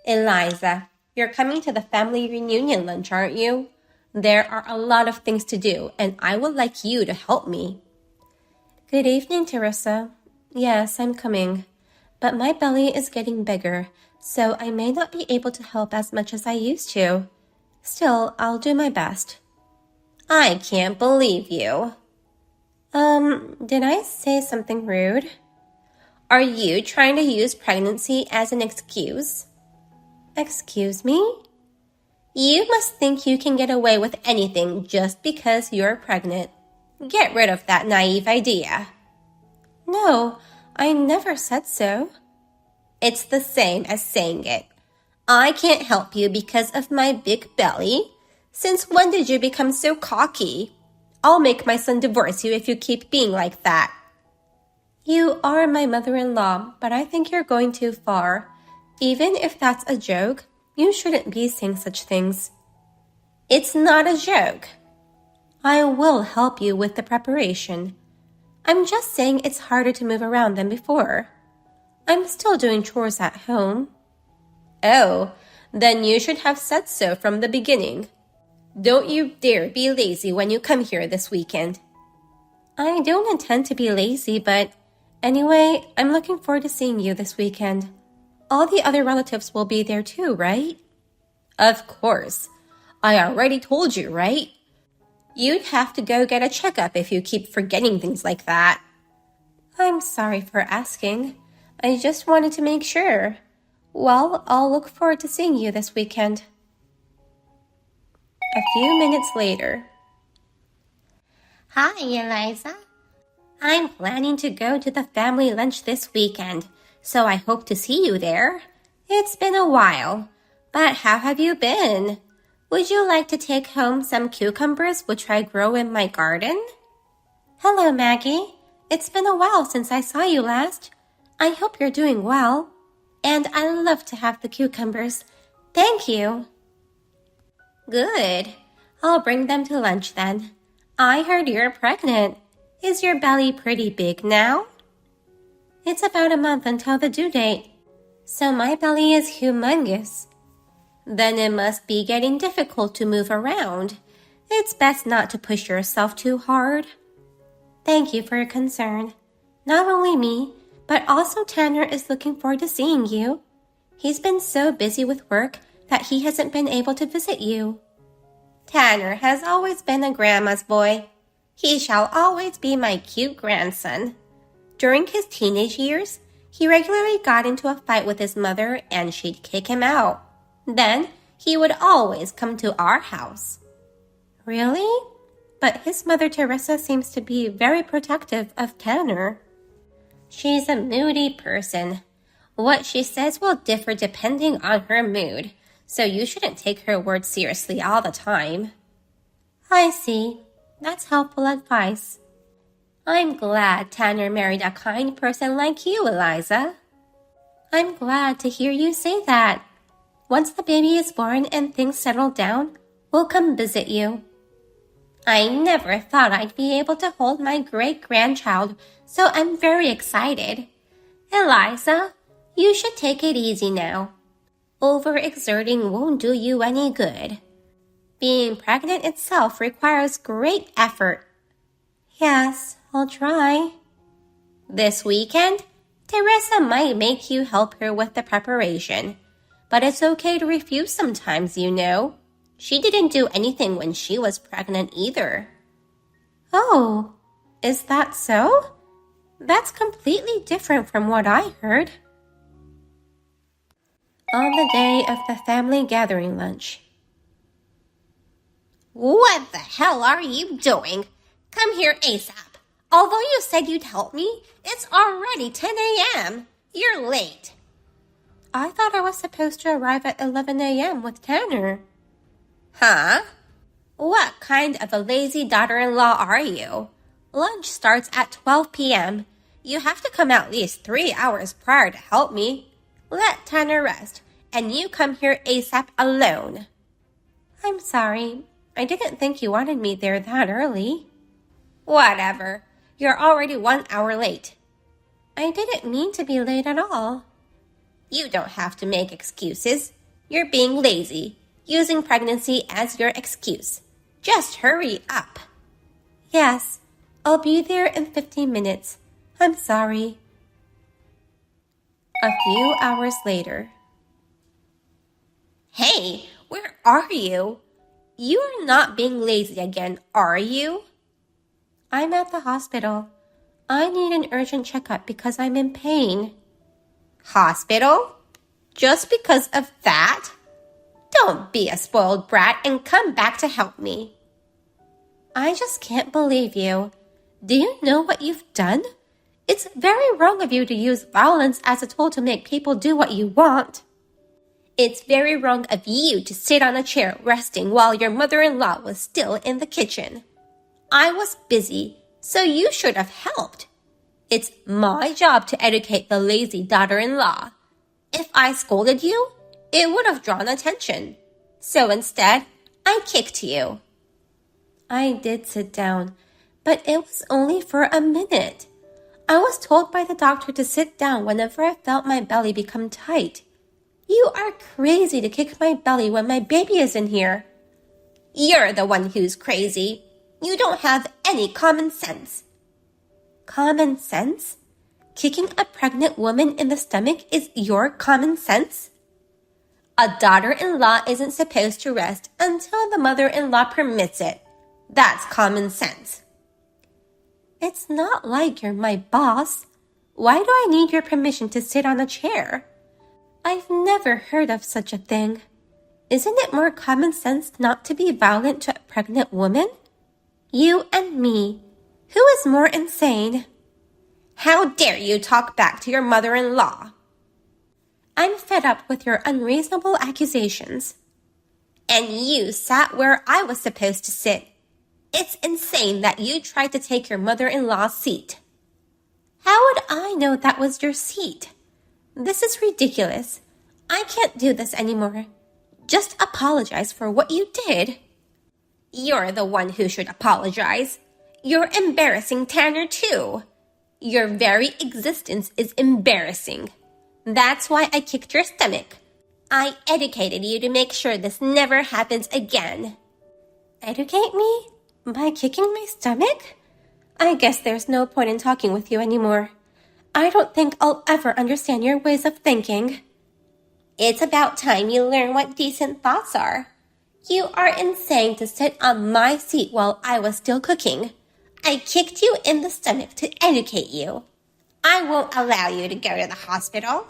Eliza, you're coming to the family reunion lunch, aren't you? There are a lot of things to do, and I would like you to help me. Good evening, Teresa. Yes, I'm coming. But my belly is getting bigger, so I may not be able to help as much as I used to. Still, I'll do my best. I can't believe you. Did I say something rude? Are you trying to use pregnancy as an excuse? Excuse me? You must think you can get away with anything just because you're pregnant. Get rid of that naive idea. No, I never said so. It's the same as saying it. I can't help you because of my big belly. Since when did you become so cocky? I'll make my son divorce you if you keep being like that. You are my mother-in-law, but I think you're going too far. Even if that's a joke, you shouldn't be saying such things. It's not a joke. I will help you with the preparation. I'm just saying it's harder to move around than before. I'm still doing chores at home. Oh, then you should have said so from the beginning. Don't you dare be lazy when you come here this weekend. I don't intend to be lazy, but anyway, I'm looking forward to seeing you this weekend. All the other relatives will be there too, right? Of course. I already told you, right? You'd have to go get a checkup if you keep forgetting things like that. I'm sorry for asking. I just wanted to make sure. Well, I'll look forward to seeing you this weekend. A few minutes later. Hi, Eliza. I'm planning to go to the family lunch this weekend, so I hope to see you there. It's been a while, but how have you been? Would you like to take home some cucumbers which I grow in my garden? Hello, Maggie. It's been a while since I saw you last. I hope you're doing well. And I love to have the cucumbers. Thank you. Good. I'll bring them to lunch then. I heard you're pregnant. Is your belly pretty big now? It's about a month until the due date, so my belly is humongous. Then it must be getting difficult to move around. It's best not to push yourself too hard. Thank you for your concern. Not only me, but also Tanner is looking forward to seeing you. He's been so busy with work that he hasn't been able to visit you. Tanner has always been a grandma's boy. He shall always be my cute grandson. During his teenage years, he regularly got into a fight with his mother and she'd kick him out. Then he would always come to our house. Really? But his mother Teresa seems to be very protective of Tanner. She's a moody person. What she says will differ depending on her mood, so you shouldn't take her words seriously all the time. I see. That's helpful advice. I'm glad Tanner married a kind person like you, Eliza. I'm glad to hear you say that. Once the baby is born and things settle down, we'll come visit you. I never thought I'd be able to hold my great-grandchild, so I'm very excited. Eliza, you should take it easy now. Overexerting won't do you any good. Being pregnant itself requires great effort. Yes, I'll try. This weekend, Teresa might make you help her with the preparation. But it's okay to refuse sometimes, you know. She didn't do anything when she was pregnant either. Oh, is that so? That's completely different from what I heard. On the day of the family gathering lunch. What the hell are you doing? Come here ASAP. Although you said you'd help me, it's already 10 a.m. You're late. I thought I was supposed to arrive at 11 a.m. with Tanner. Huh? What kind of a lazy daughter-in-law are you? Lunch starts at 12 p.m. You have to come at least 3 hours prior to help me. Let Tanner rest, and you come here ASAP alone. I'm sorry. I didn't think you wanted me there that early. Whatever. You're already 1 hour late. I didn't mean to be late at all. You don't have to make excuses. You're being lazy, using pregnancy as your excuse. Just hurry up. Yes, I'll be there in 15 minutes. I'm sorry. A few hours later. Hey, where are you? You're not being lazy again, are you? I'm at the hospital. I need an urgent checkup because I'm in pain. Hospital? Just because of that? Don't be a spoiled brat and come back to help me. I just can't believe you. Do you know what you've done? It's very wrong of you to use violence as a tool to make people do what you want. It's very wrong of you to sit on a chair resting while your mother-in-law was still in the kitchen. I was busy, so you should have helped. It's my job to educate the lazy daughter-in-law. If I scolded you, it would have drawn attention. So instead, I kicked you. I did sit down, but it was only for a minute. I was told by the doctor to sit down whenever I felt my belly become tight. You are crazy to kick my belly when my baby is in here. You're the one who's crazy. You don't have any common sense. Common sense? Kicking a pregnant woman in the stomach is your common sense? A daughter-in-law isn't supposed to rest until the mother-in-law permits it. That's common sense. It's not like you're my boss. Why do I need your permission to sit on a chair? I've never heard of such a thing. Isn't it more common sense not to be violent to a pregnant woman? You and me. Who is more insane? How dare you talk back to your mother-in-law? I'm fed up with your unreasonable accusations. And you sat where I was supposed to sit. It's insane that you tried to take your mother-in-law's seat. How would I know that was your seat? This is ridiculous. I can't do this anymore. Just apologize for what you did. You're the one who should apologize. You're embarrassing Tanner too. Your very existence is embarrassing. That's why I kicked your stomach. I educated you to make sure this never happens again. Educate me? By kicking my stomach? I guess there's no point in talking with you anymore. I don't think I'll ever understand your ways of thinking. It's about time you learn what decent thoughts are. You are insane to sit on my seat while I was still cooking. I kicked you in the stomach to educate you. I won't allow you to go to the hospital.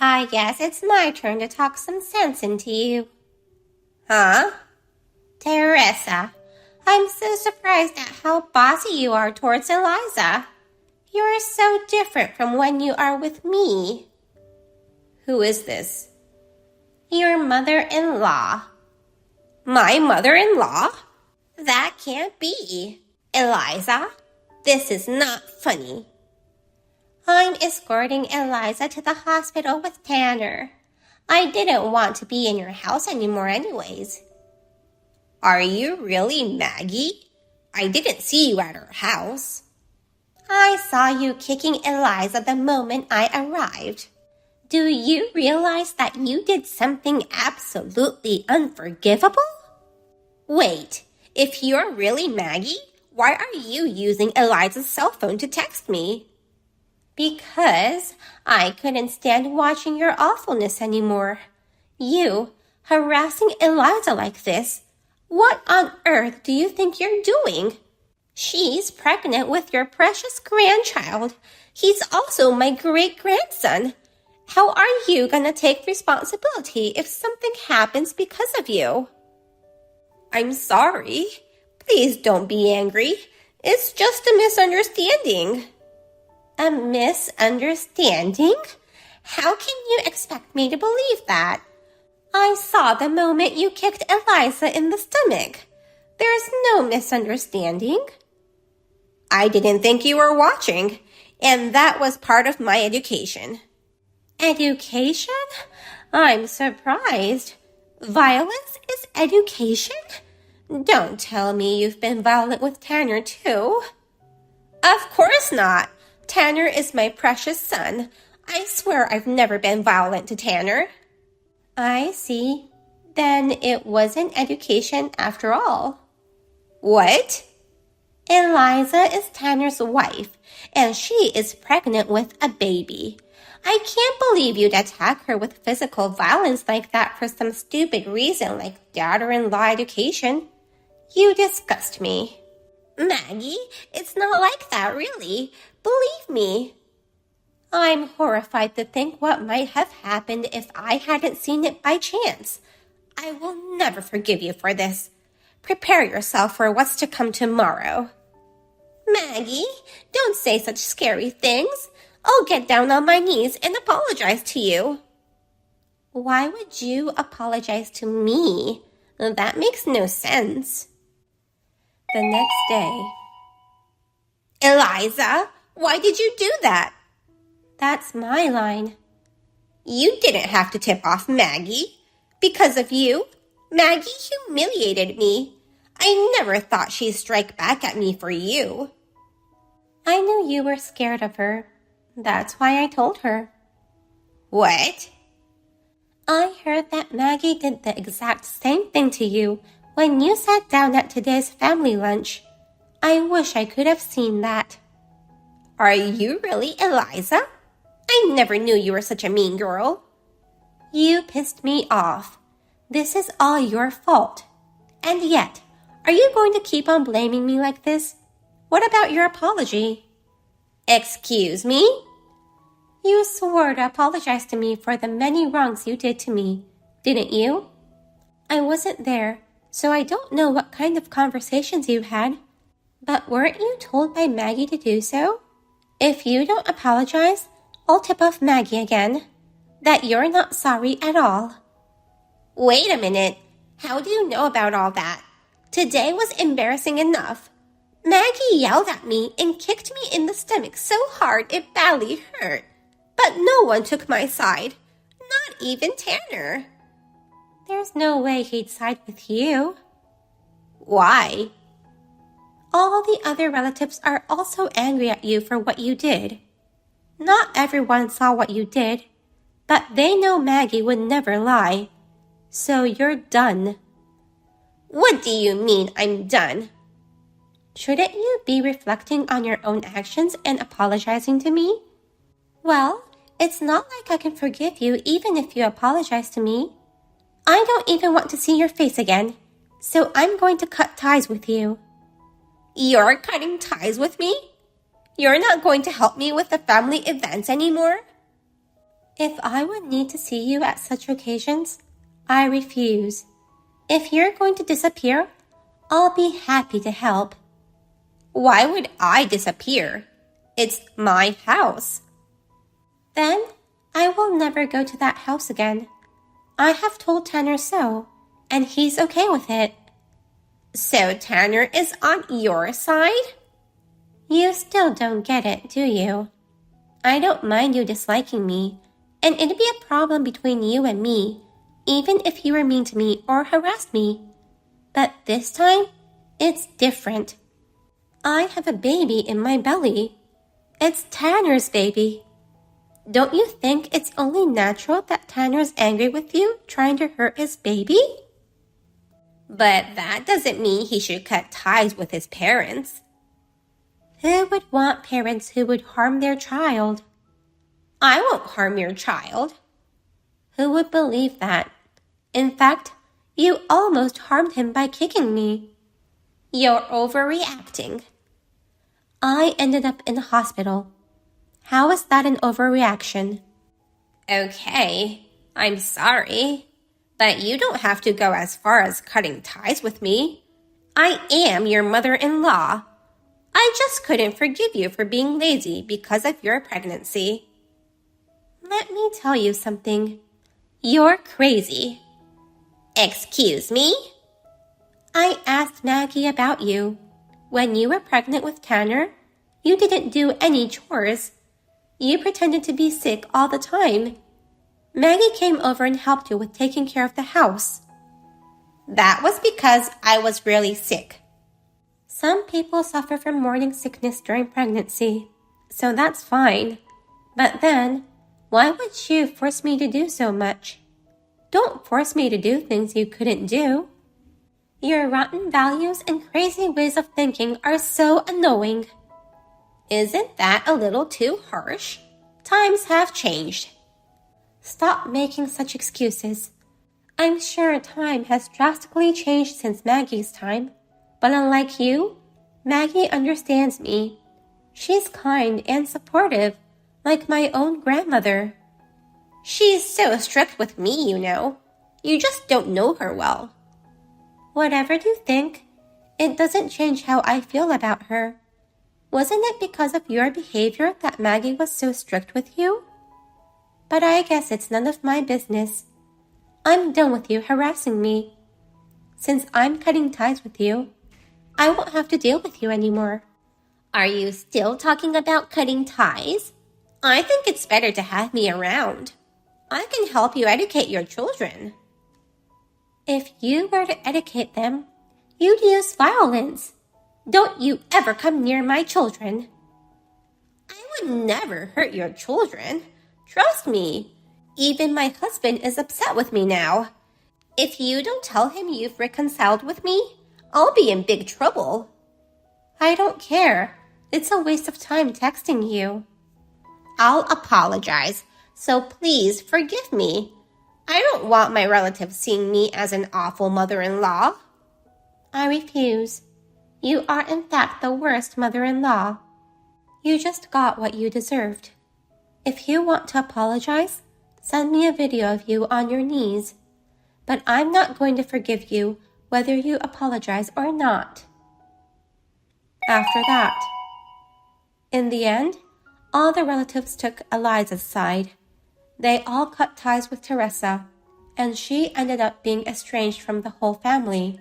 I guess it's my turn to talk some sense into you. Huh? Teresa, I'm so surprised at how bossy you are towards Eliza. You're so different from when you are with me. Who is this? Your mother-in-law. My mother-in-law? That can't be. Eliza, this is not funny. I'm escorting Eliza to the hospital with Tanner. I didn't want to be in your house anymore anyways. Are you really Maggie? I didn't see you at her house. I saw you kicking Eliza the moment I arrived. Do you realize that you did something absolutely unforgivable? Wait, if you're really Maggie, why are you using Eliza's cell phone to text me? Because I couldn't stand watching your awfulness anymore. You harassing Eliza like this. What on earth do you think you're doing? She's pregnant with your precious grandchild. He's also my great-grandson. How are you gonna take responsibility if something happens because of you? I'm sorry. Please don't be angry. It's just a misunderstanding. A misunderstanding? How can you expect me to believe that? I saw the moment you kicked Eliza in the stomach. There's no misunderstanding. I didn't think you were watching, and that was part of my education. Education? I'm surprised. Violence is education? Don't tell me you've been violent with Tanner too. Of course not. Tanner is my precious son. I swear I've never been violent to Tanner. I see. Then it wasn't education after all. What? Eliza is Tanner's wife, and she is pregnant with a baby. I can't believe you'd attack her with physical violence like that for some stupid reason like daughter-in-law education. You disgust me. Maggie, it's not like that, really. Believe me. I'm horrified to think what might have happened if I hadn't seen it by chance. I will never forgive you for this. Prepare yourself for what's to come tomorrow. Maggie, don't say such scary things. I'll get down on my knees and apologize to you. Why would you apologize to me? That makes no sense. The next day. Eliza, why did you do that? That's my line. You didn't have to tip off Maggie. Because of you, Maggie humiliated me. I never thought she'd strike back at me for you. I knew you were scared of her. That's why I told her. What? I heard that Maggie did the exact same thing to you when you sat down at today's family lunch. I wish I could have seen that. Are you really Eliza? I never knew you were such a mean girl. You pissed me off. This is all your fault. And yet, are you going to keep on blaming me like this? What about your apology? Excuse me? You swore to apologize to me for the many wrongs you did to me, didn't you? I wasn't there, so I don't know what kind of conversations you had. But weren't you told by Maggie to do so? If you don't apologize, I'll tip off Maggie again. That you're not sorry at all. Wait a minute. How do you know about all that? Today was embarrassing enough. Maggie yelled at me and kicked me in the stomach so hard it badly hurt. But no one took my side. Not even Tanner. There's no way he'd side with you. Why? All the other relatives are also angry at you for what you did. Not everyone saw what you did, but they know Maggie would never lie. So you're done. What do you mean I'm done? Shouldn't you be reflecting on your own actions and apologizing to me? Well, it's not like I can forgive you even if you apologize to me. I don't even want to see your face again, so I'm going to cut ties with you. You're cutting ties with me? You're not going to help me with the family events anymore? If I would need to see you at such occasions, I refuse. If you're going to disappear, I'll be happy to help. Why would I disappear? It's my house. Then I will never go to that house again. I have told Tanner so, and he's okay with it. So Tanner is on your side? You still don't get it, do you? I don't mind you disliking me, and it'd be a problem between you and me, even if you were mean to me or harassed me. But this time, it's different. I have a baby in my belly. It's Tanner's baby. Don't you think it's only natural that Tanner's angry with you, trying to hurt his baby? But that doesn't mean he should cut ties with his parents. Who would want parents who would harm their child? I won't harm your child. Who would believe that? In fact, you almost harmed him by kicking me. You're overreacting. I ended up in the hospital. How is that an overreaction? Okay, I'm sorry. But you don't have to go as far as cutting ties with me. I am your mother-in-law. I just couldn't forgive you for being lazy because of your pregnancy. Let me tell you something. You're crazy. Excuse me? I asked Maggie about you. When you were pregnant with Tanner, you didn't do any chores. You pretended to be sick all the time. Maggie came over and helped you with taking care of the house. That was because I was really sick. Some people suffer from morning sickness during pregnancy, so that's fine. But then, Why would you force me to do so much? Don't force me to do things you couldn't do. Your rotten values and crazy ways of thinking are so annoying. Isn't that a little too harsh? Times have changed. Stop making such excuses. I'm sure time has drastically changed since Maggie's time, but unlike you, Maggie understands me. She's kind and supportive, like my own grandmother. She's so strict with me, you know. You just don't know her well. Whatever you think, it doesn't change how I feel about her. Wasn't it because of your behavior that Maggie was so strict with you? But I guess it's none of my business. I'm done with you harassing me. Since I'm cutting ties with you, I won't have to deal with you anymore. Are you still talking about cutting ties? I think it's better to have me around. I can help you educate your children. If you were to educate them, you'd use violence. Don't you ever come near my children. I would never hurt your children. Trust me. Even my husband is upset with me now. If you don't tell him you've reconciled with me, I'll be in big trouble. I don't care. It's a waste of time texting you. I'll apologize, so please forgive me. I don't want my relatives seeing me as an awful mother-in-law. I refuse. You are in fact the worst mother-in-law. You just got what you deserved. If you want to apologize, send me a video of you on your knees. But I'm not going to forgive you whether you apologize or not. After that, in the end, all the relatives took Eliza's side. They all cut ties with Teresa, and she ended up being estranged from the whole family.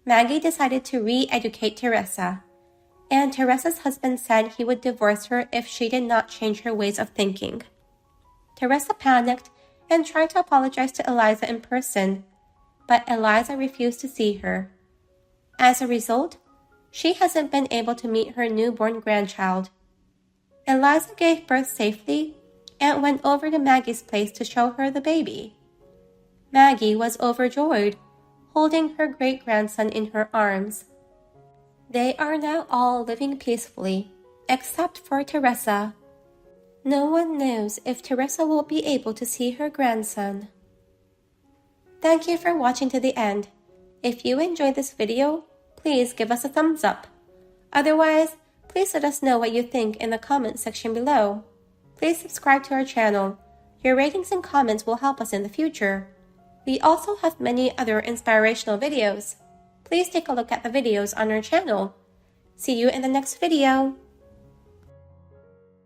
Maggie decided to re-educate Teresa, and Teresa's husband said he would divorce her if she did not change her ways of thinking. Teresa panicked and tried to apologize to Eliza in person, but Eliza refused to see her. As a result, she hasn't been able to meet her newborn grandchild. Eliza gave birth safely and went over to Maggie's place to show her the baby. Maggie was overjoyed, holding her great-grandson in her arms. They are now all living peacefully, except for Teresa. No one knows if Teresa will be able to see her grandson. Thank you for watching to the end. If you enjoyed this video, please give us a thumbs up. Otherwise, please let us know what you think in the comment section below. Please subscribe to our channel. Your ratings and comments will help us in the future. We also have many other inspirational videos. Please take a look at the videos on our channel. See you in the next video.